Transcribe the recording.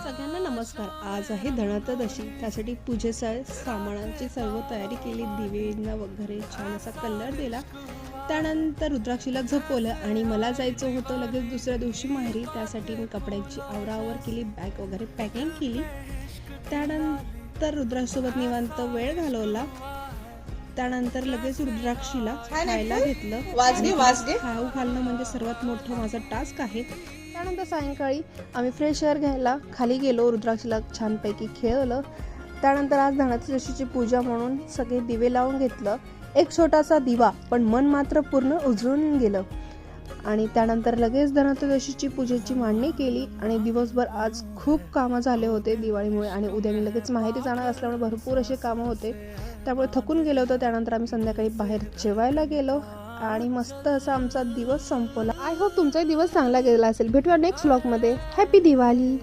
सगळ्यांना नमस्कार. आज आहे धनत्रयोदशी. त्यासाठी पूजेचा सामानाची सर्व तयारी केली. दिवेंना वगैरे छान असा कलर दिला. त्यानंतर रुद्राक्षीला झोपवलं आणि मला जायचं होतं लगेच दुसऱ्या दिवशी माहेरी. त्यासाठी मी कपड्यांची आवरावर केली, बॅग वगैरे पॅकिंग केली. त्यानंतर रुद्राक्षीसोबत निवांत वेळ घालवला. त्यानंतर लगेच रुद्राक्षीला खायला घेतलं. खाऊ घालणं म्हणजे सर्वात मोठं माझा टास्क आहे. त्यानंतर सायंकाळी आम्ही फ्रेश एअर घ्यायला खाली गेलो. रुद्राक्षीला छानपैकी खेळवलं. त्यानंतर आज धनत्रयोदशीची पूजा म्हणून सगळे दिवे लावून घेतलं. एक छोटासा दिवा, पण मन मात्र पूर्ण उजळून गेलं. आणि त्यानंतर लगेच धनत्रयोदशीची पूजेची मांडणी केली. आणि दिवसभर आज खूप कामं झाले होते दिवाळीमुळे, आणि उद्या मी लगेच माहेरी जाणार असल्यामुळे भरपूर असे कामं होते, त्यामुळे थकून गेलो होतो. त्यानंतर आम्ही संध्याकाळी बाहेर जेवायला गेलो आणि मस्त असा आमचा दिवस संपवला. आय होप तुमचाही दिवस चांगला गेला असेल. भेटूया नेक्स्ट व्लॉगमध्ये. हॅपी दिवाळी.